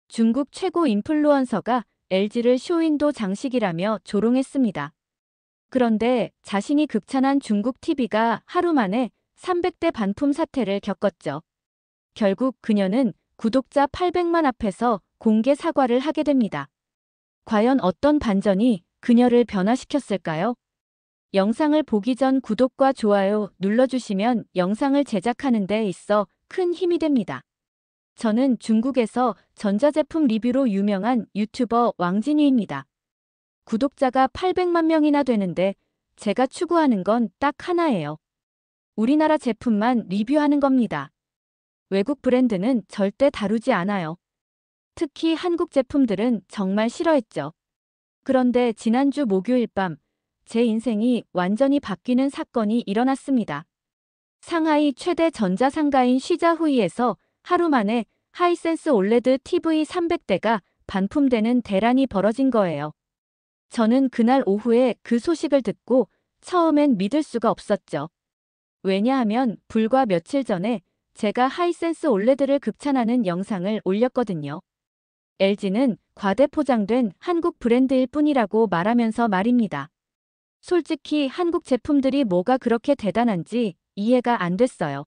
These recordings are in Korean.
중국 최고 인플루언서가 LG를 쇼윈도 장식이라며 조롱했습니다. 그런데 자신이 극찬한 중국 TV가 하루 만에 300대 반품 사태를 겪었죠. 결국 그녀는 구독자 800만 앞에서 공개 사과를 하게 됩니다. 과연 어떤 반전이 그녀를 변화시켰을까요? 영상을 보기 전 구독과 좋아요 눌러주시면 영상을 제작하는 데 있어 큰 힘이 됩니다. 저는 중국에서 전자제품 리뷰로 유명한 유튜버 왕진유입니다. 구독자가 800만 명이나 되는데 제가 추구하는 건 딱 하나예요. 우리나라 제품만 리뷰하는 겁니다. 외국 브랜드는 절대 다루지 않아요. 특히 한국 제품들은 정말 싫어했죠. 그런데 지난주 목요일 밤 제 인생이 완전히 바뀌는 사건이 일어났습니다. 상하이 최대 전자상가인 시자후이에서 하루 만에 하이센스 올레드 TV 300대가 반품되는 대란이 벌어진 거예요. 저는 그날 오후에 그 소식을 듣고 처음엔 믿을 수가 없었죠. 왜냐하면 불과 며칠 전에 제가 하이센스 올레드를 극찬하는 영상을 올렸거든요. LG는 과대포장된 한국 브랜드일 뿐이라고 말하면서 말입니다. 솔직히 한국 제품들이 뭐가 그렇게 대단한지 이해가 안 됐어요.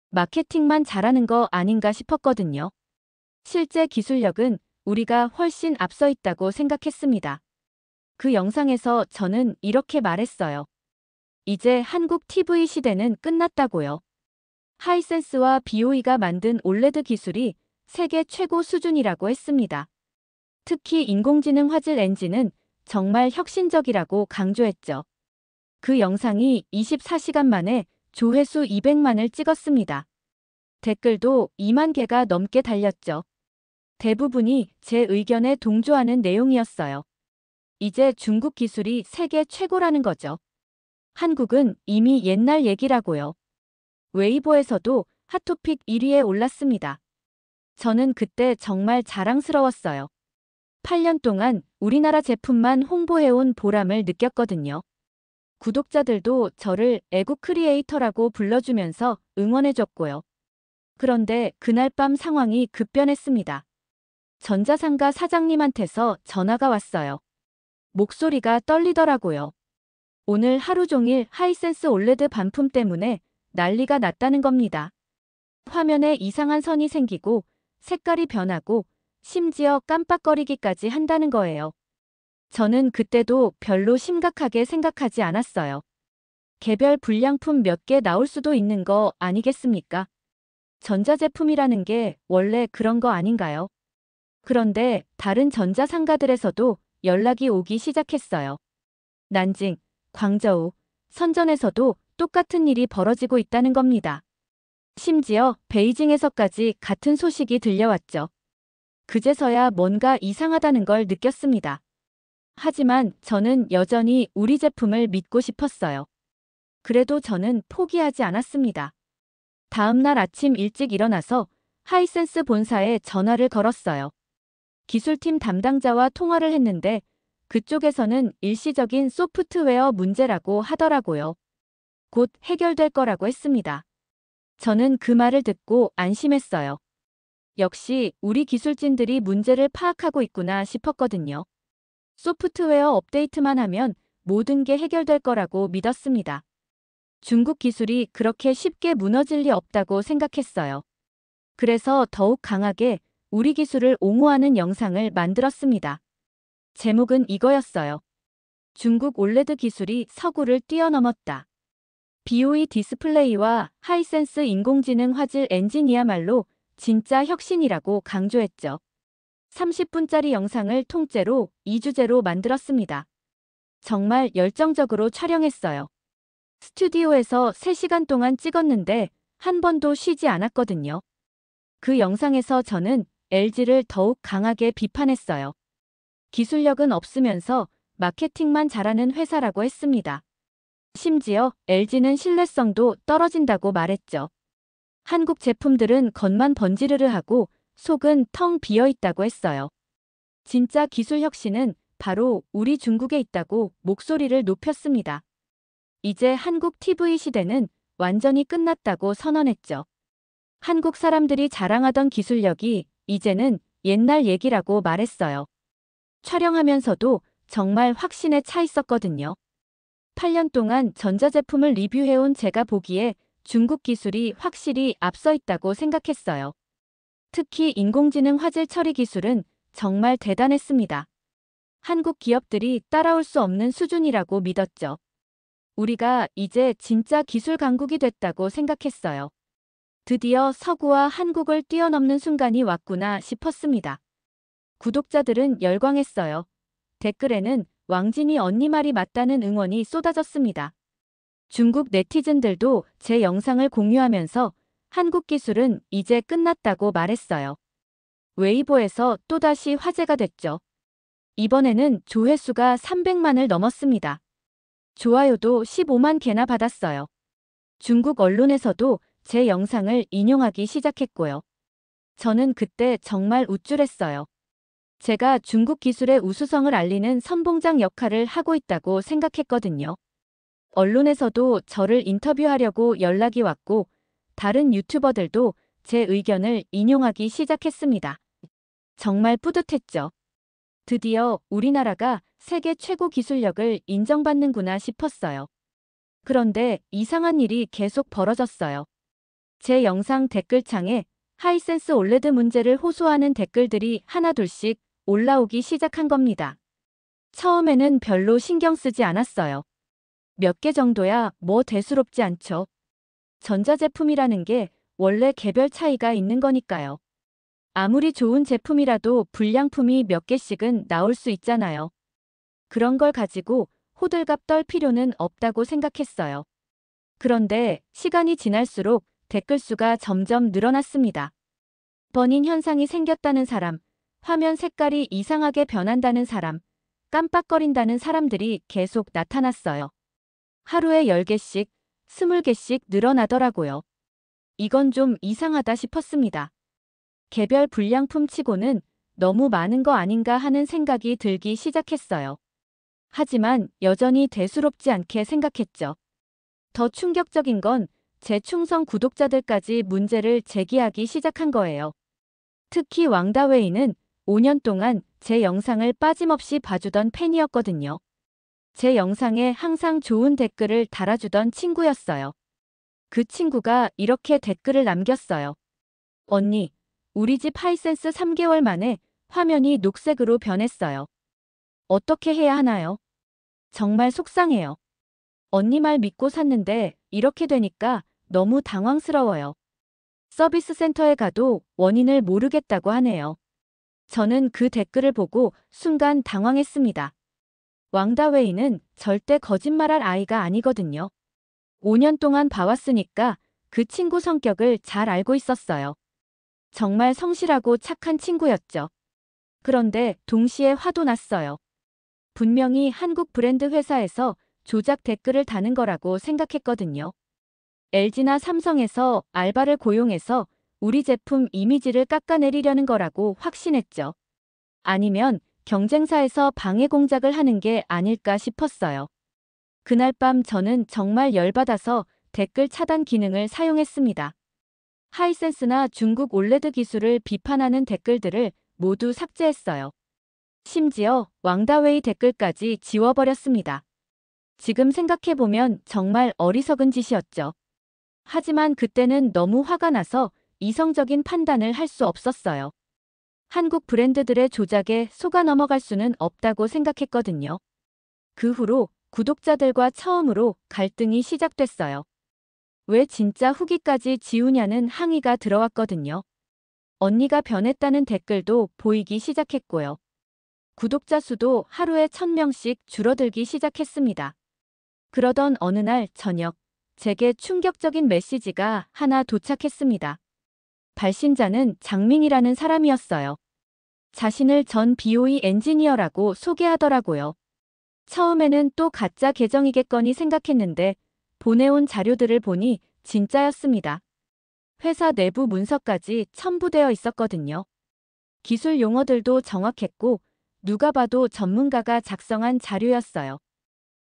마케팅만 잘하는 거 아닌가 싶었거든요. 실제 기술력은 우리가 훨씬 앞서 있다고 생각했습니다. 그 영상에서 저는 이렇게 말했어요. 이제 한국 TV 시대는 끝났다고요. 하이센스와 BOE가 만든 올레드 기술이 세계 최고 수준이라고 했습니다. 특히 인공지능 화질 엔진은 정말 혁신적이라고 강조했죠. 그 영상이 24시간 만에 조회수 200만을 찍었습니다. 댓글도 2만 개가 넘게 달렸죠. 대부분이 제 의견에 동조하는 내용이었어요. 이제 중국 기술이 세계 최고라는 거죠. 한국은 이미 옛날 얘기라고요. 웨이보에서도 핫토픽 1위에 올랐습니다. 저는 그때 정말 자랑스러웠어요. 8년 동안 우리나라 제품만 홍보해온 보람을 느꼈거든요. 구독자들도 저를 애국 크리에이터라고 불러주면서 응원해줬고요. 그런데 그날 밤 상황이 급변했습니다. 전자상가 사장님한테서 전화가 왔어요. 목소리가 떨리더라고요. 오늘 하루 종일 하이센스 올레드 반품 때문에 난리가 났다는 겁니다. 화면에 이상한 선이 생기고 색깔이 변하고 심지어 깜빡거리기까지 한다는 거예요. 저는 그때도 별로 심각하게 생각하지 않았어요. 개별 불량품 몇 개 나올 수도 있는 거 아니겠습니까? 전자제품이라는 게 원래 그런 거 아닌가요? 그런데 다른 전자상가들에서도 연락이 오기 시작했어요. 난징, 광저우, 선전에서도 똑같은 일이 벌어지고 있다는 겁니다. 심지어 베이징에서까지 같은 소식이 들려왔죠. 그제서야 뭔가 이상하다는 걸 느꼈습니다. 하지만 저는 여전히 우리 제품을 믿고 싶었어요. 그래도 저는 포기하지 않았습니다. 다음 날 아침 일찍 일어나서 하이센스 본사에 전화를 걸었어요. 기술팀 담당자와 통화를 했는데 그쪽에서는 일시적인 소프트웨어 문제라고 하더라고요. 곧 해결될 거라고 했습니다. 저는 그 말을 듣고 안심했어요. 역시 우리 기술진들이 문제를 파악하고 있구나 싶었거든요. 소프트웨어 업데이트만 하면 모든 게 해결될 거라고 믿었습니다. 중국 기술이 그렇게 쉽게 무너질 리 없다고 생각했어요. 그래서 더욱 강하게 우리 기술을 옹호하는 영상을 만들었습니다. 제목은 이거였어요. 중국 올레드 기술이 서구를 뛰어넘었다. BOE 디스플레이와 하이센스 인공지능 화질 엔진이야말로 진짜 혁신이라고 강조했죠. 30분짜리 영상을 통째로 2주제로 만들었습니다. 정말 열정적으로 촬영했어요. 스튜디오에서 3시간 동안 찍었는데 한 번도 쉬지 않았거든요. 그 영상에서 저는 LG를 더욱 강하게 비판했어요. 기술력은 없으면서 마케팅만 잘하는 회사라고 했습니다. 심지어 LG는 신뢰성도 떨어진다고 말했죠. 한국 제품들은 겉만 번지르르하고 속은 텅 비어 있다고 했어요. 진짜 기술 혁신은 바로 우리 중국에 있다고 목소리를 높였습니다. 이제 한국 TV 시대는 완전히 끝났다고 선언했죠. 한국 사람들이 자랑하던 기술력이 이제는 옛날 얘기라고 말했어요. 촬영하면서도 정말 확신에 차 있었거든요. 8년 동안 전자제품을 리뷰해온 제가 보기에 중국 기술이 확실히 앞서 있다고 생각했어요. 특히 인공지능 화질 처리 기술은 정말 대단했습니다. 한국 기업들이 따라올 수 없는 수준이라고 믿었죠. 우리가 이제 진짜 기술 강국이 됐다고 생각했어요. 드디어 서구와 한국을 뛰어넘는 순간이 왔구나 싶었습니다. 구독자들은 열광했어요. 댓글에는 왕진이 언니 말이 맞다는 응원이 쏟아졌습니다. 중국 네티즌들도 제 영상을 공유하면서 한국 기술은 이제 끝났다고 말했어요. 웨이보에서 또다시 화제가 됐죠. 이번에는 조회수가 300만을 넘었습니다. 좋아요도 15만 개나 받았어요. 중국 언론에서도 제 영상을 인용하기 시작했고요. 저는 그때 정말 우쭐했어요. 제가 중국 기술의 우수성을 알리는 선봉장 역할을 하고 있다고 생각했거든요. 언론에서도 저를 인터뷰하려고 연락이 왔고 다른 유튜버들도 제 의견을 인용하기 시작했습니다. 정말 뿌듯했죠. 드디어 우리나라가 세계 최고 기술력을 인정받는구나 싶었어요. 그런데 이상한 일이 계속 벌어졌어요. 제 영상 댓글창에 하이센스 올레드 문제를 호소하는 댓글들이 하나둘씩 올라오기 시작한 겁니다. 처음에는 별로 신경 쓰지 않았어요. 몇 개 정도야 뭐 대수롭지 않죠. 전자제품이라는 게 원래 개별 차이가 있는 거니까요. 아무리 좋은 제품이라도 불량품이 몇 개씩은 나올 수 있잖아요. 그런 걸 가지고 호들갑 떨 필요는 없다고 생각했어요. 그런데 시간이 지날수록 댓글 수가 점점 늘어났습니다. 버닝 현상이 생겼다는 사람, 화면 색깔이 이상하게 변한다는 사람, 깜빡거린다는 사람들이 계속 나타났어요. 하루에 10개씩, 20개씩 늘어나더라고요. 이건 좀 이상하다 싶었습니다. 개별 불량품 치고는 너무 많은 거 아닌가 하는 생각이 들기 시작했어요. 하지만 여전히 대수롭지 않게 생각했죠. 더 충격적인 건 제 충성 구독자들까지 문제를 제기하기 시작한 거예요. 특히 왕다웨이는 5년 동안 제 영상을 빠짐없이 봐주던 팬이었거든요. 제 영상에 항상 좋은 댓글을 달아주던 친구였어요. 그 친구가 이렇게 댓글을 남겼어요. 언니, 우리 집 하이센스 3개월 만에 화면이 녹색으로 변했어요. 어떻게 해야 하나요? 정말 속상해요. 언니 말 믿고 샀는데 이렇게 되니까 너무 당황스러워요. 서비스 센터에 가도 원인을 모르겠다고 하네요. 저는 그 댓글을 보고 순간 당황했습니다. 왕다웨이는 절대 거짓말할 아이가 아니거든요. 5년 동안 봐왔으니까 그 친구 성격을 잘 알고 있었어요. 정말 성실하고 착한 친구였죠. 그런데 동시에 화도 났어요. 분명히 한국 브랜드 회사에서 조작 댓글을 다는 거라고 생각했거든요. LG나 삼성에서 알바를 고용해서 우리 제품 이미지를 깎아내리려는 거라고 확신했죠. 아니면 경쟁사에서 방해 공작을 하는 게 아닐까 싶었어요. 그날 밤 저는 정말 열받아서 댓글 차단 기능을 사용했습니다. 하이센스나 중국 올레드 기술을 비판하는 댓글들을 모두 삭제했어요. 심지어 왕다웨이 댓글까지 지워버렸습니다. 지금 생각해보면 정말 어리석은 짓이었죠. 하지만 그때는 너무 화가 나서 이성적인 판단을 할 수 없었어요. 한국 브랜드들의 조작에 속아 넘어갈 수는 없다고 생각했거든요. 그 후로 구독자들과 처음으로 갈등이 시작됐어요. 왜 진짜 후기까지 지우냐는 항의가 들어왔거든요. 언니가 변했다는 댓글도 보이기 시작했고요. 구독자 수도 하루에 1000명씩 줄어들기 시작했습니다. 그러던 어느 날 저녁, 제게 충격적인 메시지가 하나 도착했습니다. 발신자는 장밍이라는 사람이었어요. 자신을 전 BOE 엔지니어라고 소개하더라고요. 처음에는 또 가짜 계정이겠거니 생각했는데 보내온 자료들을 보니 진짜였습니다. 회사 내부 문서까지 첨부되어 있었거든요. 기술 용어들도 정확했고 누가 봐도 전문가가 작성한 자료였어요.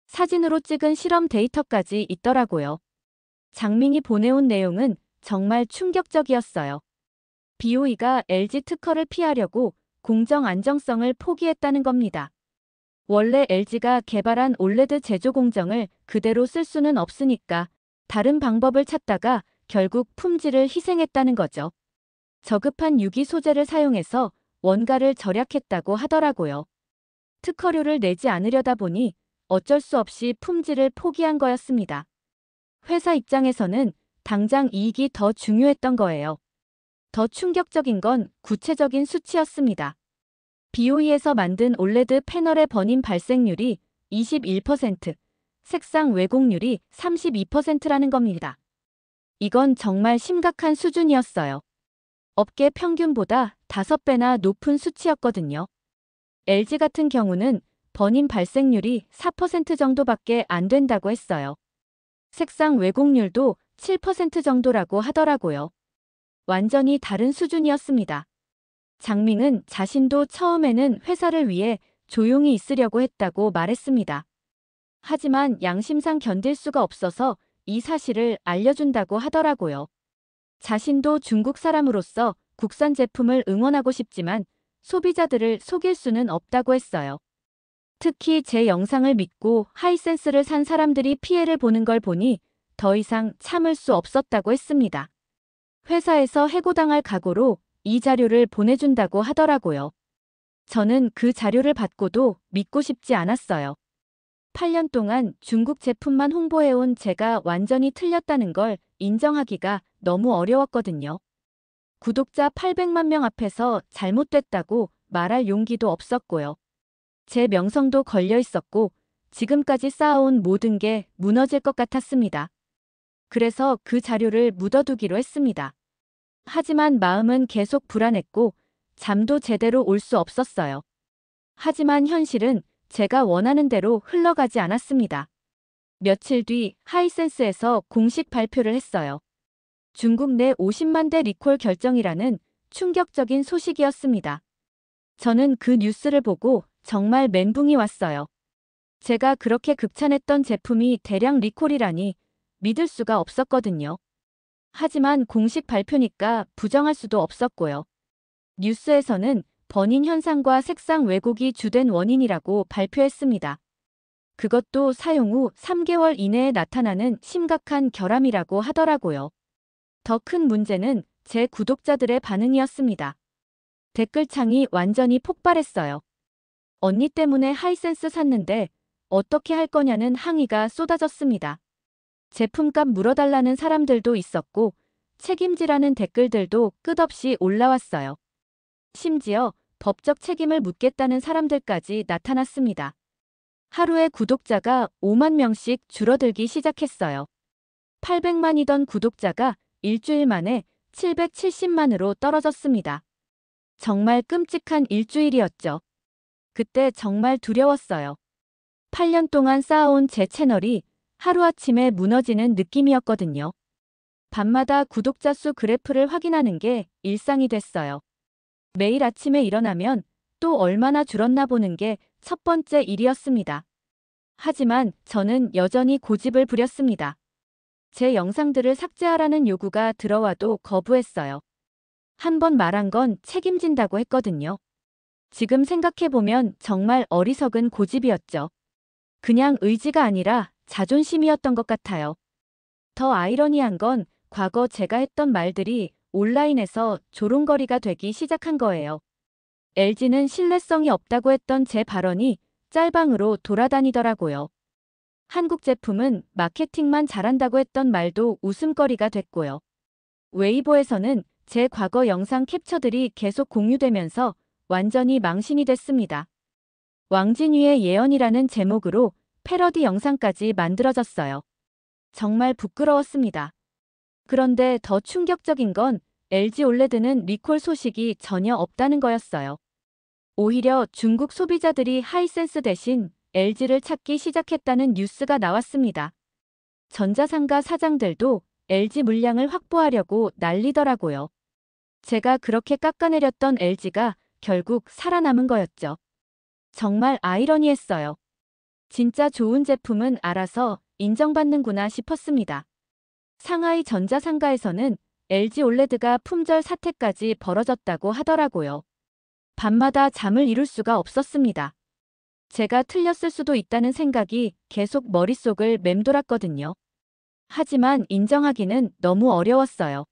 사진으로 찍은 실험 데이터까지 있더라고요. 장밍이 보내온 내용은 정말 충격적이었어요. BOE가 LG 특허를 피하려고 공정 안정성을 포기했다는 겁니다. 원래 LG가 개발한 올레드 제조 공정을 그대로 쓸 수는 없으니까 다른 방법을 찾다가 결국 품질을 희생했다는 거죠. 저급한 유기 소재를 사용해서 원가를 절약했다고 하더라고요. 특허료를 내지 않으려다 보니 어쩔 수 없이 품질을 포기한 거였습니다. 회사 입장에서는 당장 이익이 더 중요했던 거예요. 더 충격적인 건 구체적인 수치였습니다. BOE에서 만든 올레드 패널의 번임 발생률이 21%, 색상 왜곡률이 32%라는 겁니다. 이건 정말 심각한 수준이었어요. 업계 평균보다 5배나 높은 수치였거든요. LG 같은 경우는 번임 발생률이 4% 정도밖에 안 된다고 했어요. 색상 왜곡률도 7% 정도라고 하더라고요. 완전히 다른 수준이었습니다. 장밍은 자신도 처음에는 회사를 위해 조용히 있으려고 했다고 말했습니다. 하지만 양심상 견딜 수가 없어서 이 사실을 알려준다고 하더라고요. 자신도 중국 사람으로서 국산 제품을 응원하고 싶지만 소비자들을 속일 수는 없다고 했어요. 특히 제 영상을 믿고 하이센스를 산 사람들이 피해를 보는 걸 보니 더 이상 참을 수 없었다고 했습니다. 회사에서 해고당할 각오로 이 자료를 보내준다고 하더라고요. 저는 그 자료를 받고도 믿고 싶지 않았어요. 8년 동안 중국 제품만 홍보해온 제가 완전히 틀렸다는 걸 인정하기가 너무 어려웠거든요. 구독자 800만 명 앞에서 잘못됐다고 말할 용기도 없었고요. 제 명성도 걸려 있었고 지금까지 쌓아온 모든 게 무너질 것 같았습니다. 그래서 그 자료를 묻어두기로 했습니다. 하지만 마음은 계속 불안했고 잠도 제대로 올 수 없었어요. 하지만 현실은 제가 원하는 대로 흘러가지 않았습니다. 며칠 뒤 하이센스에서 공식 발표를 했어요. 중국 내 50만 대 리콜 결정이라는 충격적인 소식이었습니다. 저는 그 뉴스를 보고 정말 멘붕이 왔어요. 제가 그렇게 극찬했던 제품이 대량 리콜이라니 믿을 수가 없었거든요. 하지만 공식 발표니까 부정할 수도 없었고요. 뉴스에서는 번임 현상과 색상 왜곡이 주된 원인이라고 발표했습니다. 그것도 사용 후 3개월 이내에 나타나는 심각한 결함이라고 하더라고요. 더 큰 문제는 제 구독자들의 반응이었습니다. 댓글창이 완전히 폭발했어요. 언니 때문에 하이센스 샀는데 어떻게 할 거냐는 항의가 쏟아졌습니다. 제품값 물어달라는 사람들도 있었고 책임지라는 댓글들도 끝없이 올라왔어요. 심지어 법적 책임을 묻겠다는 사람들까지 나타났습니다. 하루에 구독자가 5만 명씩 줄어들기 시작했어요. 800만이던 구독자가 일주일 만에 770만으로 떨어졌습니다. 정말 끔찍한 일주일이었죠. 그때 정말 두려웠어요. 8년 동안 쌓아온 제 채널이 하루아침에 무너지는 느낌이었거든요. 밤마다 구독자 수 그래프를 확인하는 게 일상이 됐어요. 매일 아침에 일어나면 또 얼마나 줄었나 보는 게 첫 번째 일이었습니다. 하지만 저는 여전히 고집을 부렸습니다. 제 영상들을 삭제하라는 요구가 들어와도 거부했어요. 한 번 말한 건 책임진다고 했거든요. 지금 생각해보면 정말 어리석은 고집이었죠. 그냥 의지가 아니라 자존심이었던 것 같아요. 더 아이러니한 건 과거 제가 했던 말들이 온라인에서 조롱거리가 되기 시작한 거예요. LG는 신뢰성이 없다고 했던 제 발언이 짤방으로 돌아다니더라고요. 한국 제품은 마케팅만 잘한다고 했던 말도 웃음거리가 됐고요. 웨이보에서는 제 과거 영상 캡처들이 계속 공유되면서 완전히 망신이 됐습니다. 왕진유의 예언이라는 제목으로 패러디 영상까지 만들어졌어요. 정말 부끄러웠습니다. 그런데 더 충격적인 건 LG 올레드는 리콜 소식이 전혀 없다는 거였어요. 오히려 중국 소비자들이 하이센스 대신 LG를 찾기 시작했다는 뉴스가 나왔습니다. 전자상가 사장들도 LG 물량을 확보하려고 난리더라고요. 제가 그렇게 깎아내렸던 LG가 결국 살아남은 거였죠. 정말 아이러니했어요. 진짜 좋은 제품은 알아서 인정받는구나 싶었습니다. 상하이 전자상가에서는 LG 올레드가 품절 사태까지 벌어졌다고 하더라고요. 밤마다 잠을 이룰 수가 없었습니다. 제가 틀렸을 수도 있다는 생각이 계속 머릿속을 맴돌았거든요. 하지만 인정하기는 너무 어려웠어요.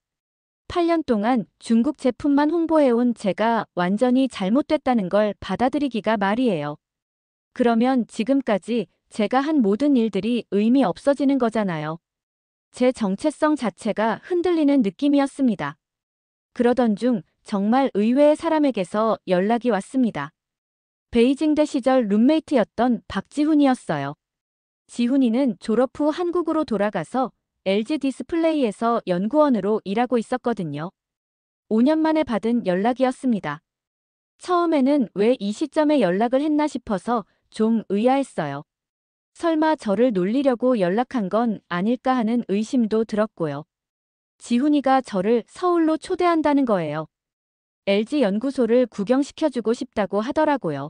8년 동안 중국 제품만 홍보해온 제가 완전히 잘못됐다는 걸 받아들이기가 말이에요. 그러면 지금까지 제가 한 모든 일들이 의미 없어지는 거잖아요. 제 정체성 자체가 흔들리는 느낌이었습니다. 그러던 중 정말 의외의 사람에게서 연락이 왔습니다. 베이징대 시절 룸메이트였던 박지훈이었어요. 지훈이는 졸업 후 한국으로 돌아가서 LG 디스플레이에서 연구원으로 일하고 있었거든요. 5년 만에 받은 연락이었습니다. 처음에는 왜 이 시점에 연락을 했나 싶어서 좀 의아했어요. 설마 저를 놀리려고 연락한 건 아닐까 하는 의심도 들었고요. 지훈이가 저를 서울로 초대한다는 거예요. LG 연구소를 구경시켜주고 싶다고 하더라고요.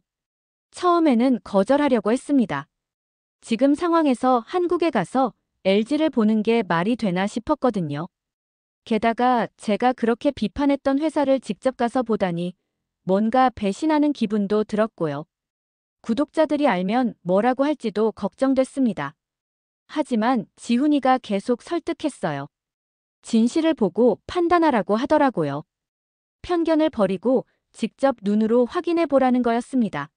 처음에는 거절하려고 했습니다. 지금 상황에서 한국에 가서 LG를 보는 게 말이 되나 싶었거든요. 게다가 제가 그렇게 비판했던 회사를 직접 가서 보다니 뭔가 배신하는 기분도 들었고요. 구독자들이 알면 뭐라고 할지도 걱정됐습니다. 하지만 지훈이가 계속 설득했어요. 진실을 보고 판단하라고 하더라고요. 편견을 버리고 직접 눈으로 확인해 보라는 거였습니다.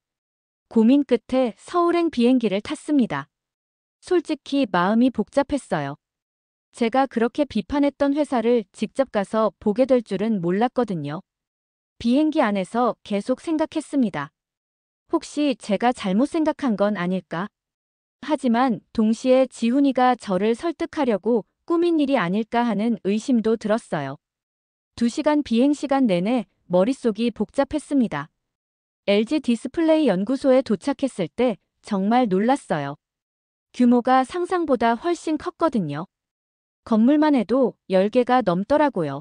고민 끝에 서울행 비행기를 탔습니다. 솔직히 마음이 복잡했어요. 제가 그렇게 비판했던 회사를 직접 가서 보게 될 줄은 몰랐거든요. 비행기 안에서 계속 생각했습니다. 혹시 제가 잘못 생각한 건 아닐까? 하지만 동시에 지훈이가 저를 설득하려고 꾸민 일이 아닐까 하는 의심도 들었어요. 2시간 비행 시간 내내 머릿속이 복잡했습니다. LG 디스플레이 연구소에 도착했을 때 정말 놀랐어요. 규모가 상상보다 훨씬 컸거든요. 건물만 해도 10개가 넘더라고요.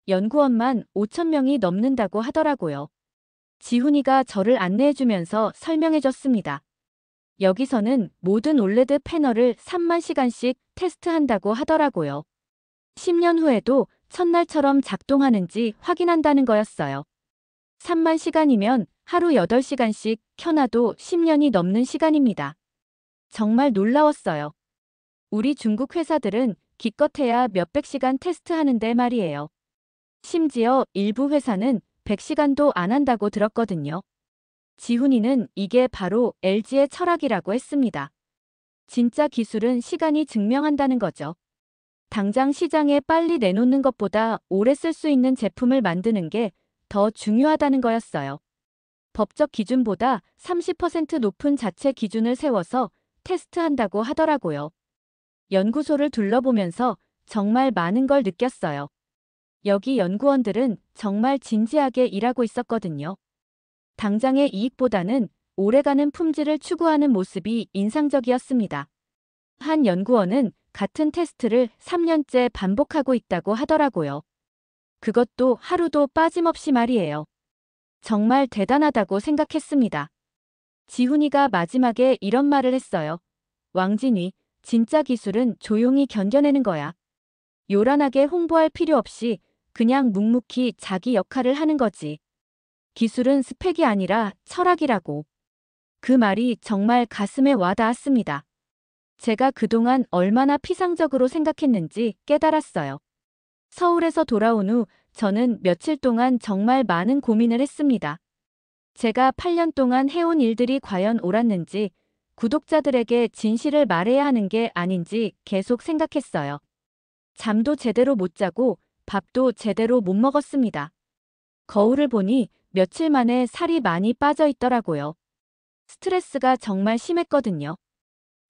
연구원만 5,000명이 넘는다고 하더라고요. 지훈이가 저를 안내해주면서 설명해줬습니다. 여기서는 모든 올레드 패널을 3만 시간씩 테스트한다고 하더라고요. 10년 후에도 첫날처럼 작동하는지 확인한다는 거였어요. 3만 시간이면 하루 8시간씩 켜놔도 10년이 넘는 시간입니다. 정말 놀라웠어요. 우리 중국 회사들은 기껏해야 몇백 시간 테스트하는데 말이에요. 심지어 일부 회사는 100시간도 안 한다고 들었거든요. 지훈이는 이게 바로 LG의 철학이라고 했습니다. 진짜 기술은 시간이 증명한다는 거죠. 당장 시장에 빨리 내놓는 것보다 오래 쓸 수 있는 제품을 만드는 게 더 중요하다는 거였어요. 법적 기준보다 30% 높은 자체 기준을 세워서 테스트한다고 하더라고요. 연구소를 둘러보면서 정말 많은 걸 느꼈어요. 여기 연구원들은 정말 진지하게 일하고 있었거든요. 당장의 이익보다는 오래가는 품질을 추구하는 모습이 인상적이었습니다. 한 연구원은 같은 테스트를 3년째 반복하고 있다고 하더라고요. 그것도 하루도 빠짐없이 말이에요. 정말 대단하다고 생각했습니다. 지훈이가 마지막에 이런 말을 했어요. 왕진이, 진짜 기술은 조용히 견뎌내는 거야. 요란하게 홍보할 필요 없이 그냥 묵묵히 자기 역할을 하는 거지. 기술은 스펙이 아니라 철학이라고. 그 말이 정말 가슴에 와 닿았습니다. 제가 그동안 얼마나 피상적으로 생각했는지 깨달았어요. 서울에서 돌아온 후 저는 며칠 동안 정말 많은 고민을 했습니다. 제가 8년 동안 해온 일들이 과연 옳았는지, 구독자들에게 진실을 말해야 하는 게 아닌지 계속 생각했어요. 잠도 제대로 못 자고 밥도 제대로 못 먹었습니다. 거울을 보니 며칠 만에 살이 많이 빠져 있더라고요. 스트레스가 정말 심했거든요.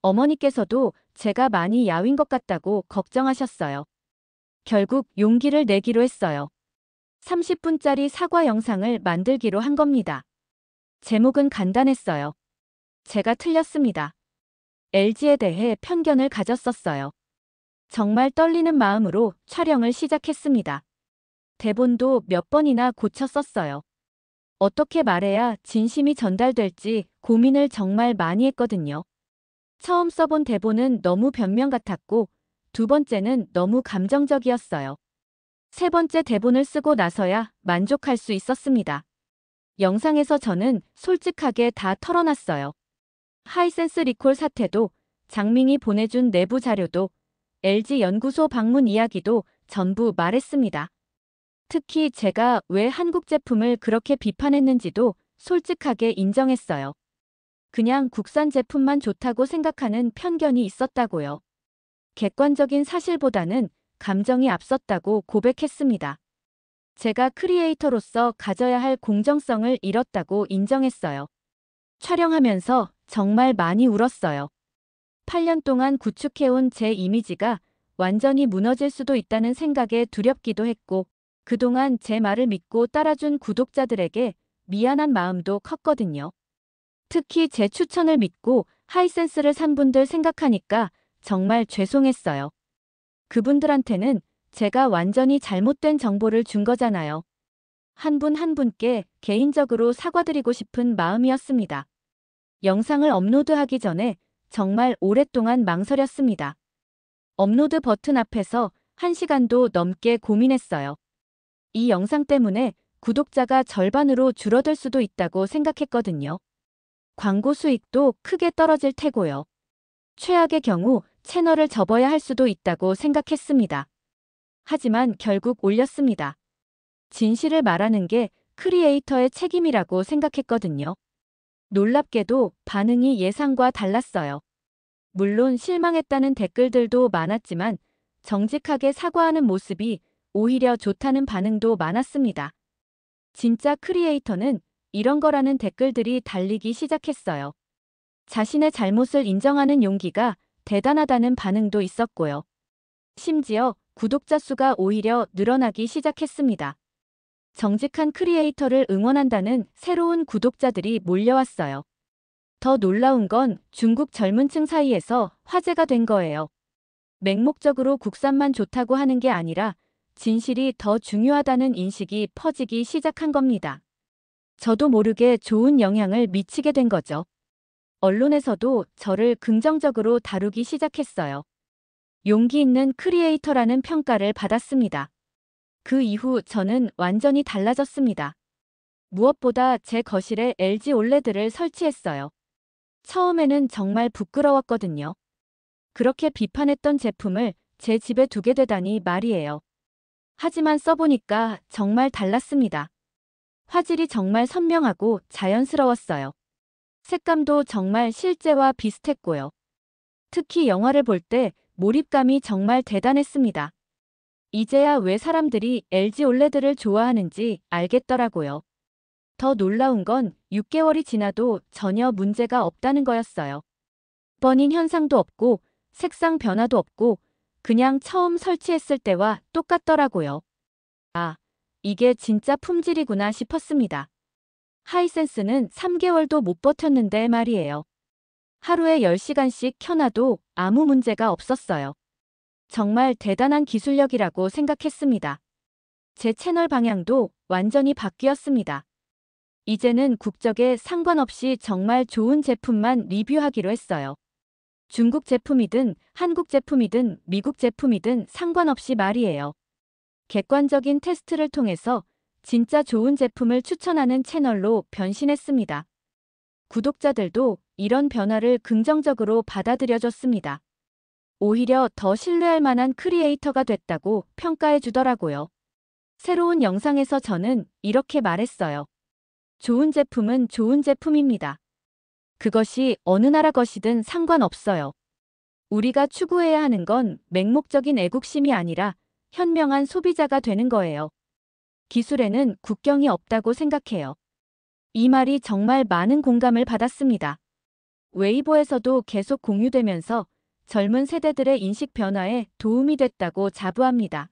어머니께서도 제가 많이 야윈 것 같다고 걱정하셨어요. 결국 용기를 내기로 했어요. 30분짜리 사과 영상을 만들기로 한 겁니다. 제목은 간단했어요. 제가 틀렸습니다. LG에 대해 편견을 가졌었어요. 정말 떨리는 마음으로 촬영을 시작했습니다. 대본도 몇 번이나 고쳐 썼어요. 어떻게 말해야 진심이 전달될지 고민을 정말 많이 했거든요. 처음 써본 대본은 너무 변명 같았고, 두 번째는 너무 감정적이었어요. 세 번째 대본을 쓰고 나서야 만족할 수 있었습니다. 영상에서 저는 솔직하게 다 털어놨어요. 하이센스 리콜 사태도, 장밍이 보내준 내부 자료도, LG 연구소 방문 이야기도 전부 말했습니다. 특히 제가 왜 한국 제품을 그렇게 비판했는지도 솔직하게 인정했어요. 그냥 국산 제품만 좋다고 생각하는 편견이 있었다고요. 객관적인 사실보다는 감정이 앞섰다고 고백했습니다. 제가 크리에이터로서 가져야 할 공정성을 잃었다고 인정했어요. 촬영하면서 정말 많이 울었어요. 8년 동안 구축해온 제 이미지가 완전히 무너질 수도 있다는 생각에 두렵기도 했고, 그동안 제 말을 믿고 따라준 구독자들에게 미안한 마음도 컸거든요. 특히 제 추천을 믿고 하이센스를 산 분들 생각하니까 정말 죄송했어요. 그분들한테는 제가 완전히 잘못된 정보를 준 거잖아요. 한 분 한 분께 개인적으로 사과드리고 싶은 마음이었습니다. 영상을 업로드하기 전에 정말 오랫동안 망설였습니다. 업로드 버튼 앞에서 1시간도 넘게 고민했어요. 이 영상 때문에 구독자가 절반으로 줄어들 수도 있다고 생각했거든요. 광고 수익도 크게 떨어질 테고요. 최악의 경우 채널을 접어야 할 수도 있다고 생각했습니다. 하지만 결국 올렸습니다. 진실을 말하는 게 크리에이터의 책임이라고 생각했거든요. 놀랍게도 반응이 예상과 달랐어요. 물론 실망했다는 댓글들도 많았지만 정직하게 사과하는 모습이 오히려 좋다는 반응도 많았습니다. 진짜 크리에이터는 이런 거라는 댓글들이 달리기 시작했어요. 자신의 잘못을 인정하는 용기가 대단하다는 반응도 있었고요. 심지어 구독자 수가 오히려 늘어나기 시작했습니다. 정직한 크리에이터를 응원한다는 새로운 구독자들이 몰려왔어요. 더 놀라운 건 중국 젊은 층 사이에서 화제가 된 거예요. 맹목적으로 국산만 좋다고 하는 게 아니라 진실이 더 중요하다는 인식이 퍼지기 시작한 겁니다. 저도 모르게 좋은 영향을 미치게 된 거죠. 언론에서도 저를 긍정적으로 다루기 시작했어요. 용기 있는 크리에이터라는 평가를 받았습니다. 그 이후 저는 완전히 달라졌습니다. 무엇보다 제 거실에 LG 올레드를 설치했어요. 처음에는 정말 부끄러웠거든요. 그렇게 비판했던 제품을 제 집에 두게 되다니 말이에요. 하지만 써보니까 정말 달랐습니다. 화질이 정말 선명하고 자연스러웠어요. 색감도 정말 실제와 비슷했고요. 특히 영화를 볼 때 몰입감이 정말 대단했습니다. 이제야 왜 사람들이 LG 올레드를 좋아하는지 알겠더라고요. 더 놀라운 건 6개월이 지나도 전혀 문제가 없다는 거였어요. 버닝 현상도 없고 색상 변화도 없고 그냥 처음 설치했을 때와 똑같더라고요. 아, 이게 진짜 품질이구나 싶었습니다. 하이센스는 3개월도 못 버텼는데 말이에요. 하루에 10시간씩 켜놔도 아무 문제가 없었어요. 정말 대단한 기술력이라고 생각했습니다. 제 채널 방향도 완전히 바뀌었습니다. 이제는 국적에 상관없이 정말 좋은 제품만 리뷰하기로 했어요. 중국 제품이든 한국 제품이든 미국 제품이든 상관없이 말이에요. 객관적인 테스트를 통해서 진짜 좋은 제품을 추천하는 채널로 변신했습니다. 구독자들도 이런 변화를 긍정적으로 받아들여줬습니다. 오히려 더 신뢰할 만한 크리에이터가 됐다고 평가해 주더라고요. 새로운 영상에서 저는 이렇게 말했어요. 좋은 제품은 좋은 제품입니다. 그것이 어느 나라 것이든 상관없어요. 우리가 추구해야 하는 건 맹목적인 애국심이 아니라 현명한 소비자가 되는 거예요. 기술에는 국경이 없다고 생각해요. 이 말이 정말 많은 공감을 받았습니다. 웨이보에서도 계속 공유되면서 젊은 세대들의 인식 변화에 도움이 됐다고 자부합니다.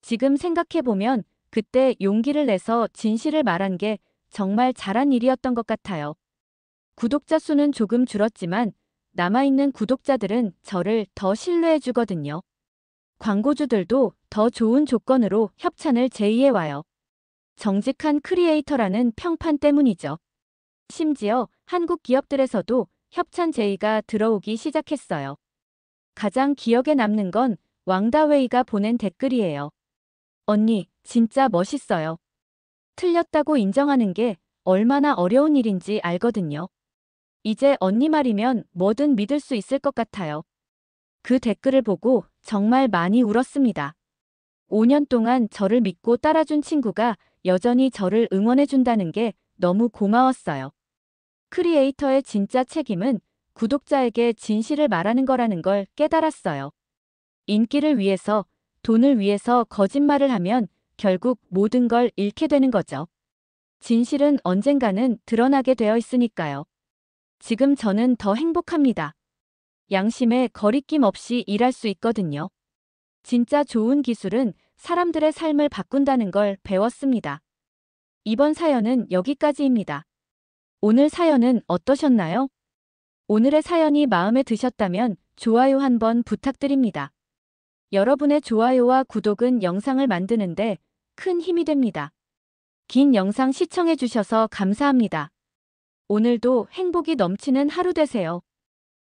지금 생각해보면 그때 용기를 내서 진실을 말한 게 정말 잘한 일이었던 것 같아요. 구독자 수는 조금 줄었지만 남아있는 구독자들은 저를 더 신뢰해주거든요. 광고주들도 더 좋은 조건으로 협찬을 제의해와요. 정직한 크리에이터라는 평판 때문이죠. 심지어 한국 기업들에서도 협찬 제의가 들어오기 시작했어요. 가장 기억에 남는 건 왕다웨이가 보낸 댓글이에요. 언니, 진짜 멋있어요. 틀렸다고 인정하는 게 얼마나 어려운 일인지 알거든요. 이제 언니 말이면 뭐든 믿을 수 있을 것 같아요. 그 댓글을 보고 정말 많이 울었습니다. 5년 동안 저를 믿고 따라준 친구가 여전히 저를 응원해준다는 게 너무 고마웠어요. 크리에이터의 진짜 책임은 구독자에게 진실을 말하는 거라는 걸 깨달았어요. 인기를 위해서, 돈을 위해서 거짓말을 하면 결국 모든 걸 잃게 되는 거죠. 진실은 언젠가는 드러나게 되어 있으니까요. 지금 저는 더 행복합니다. 양심에 거리낌 없이 일할 수 있거든요. 진짜 좋은 기술은 사람들의 삶을 바꾼다는 걸 배웠습니다. 이번 사연은 여기까지입니다. 오늘 사연은 어떠셨나요? 오늘의 사연이 마음에 드셨다면 좋아요 한번 부탁드립니다. 여러분의 좋아요와 구독은 영상을 만드는데 큰 힘이 됩니다. 긴 영상 시청해주셔서 감사합니다. 오늘도 행복이 넘치는 하루 되세요.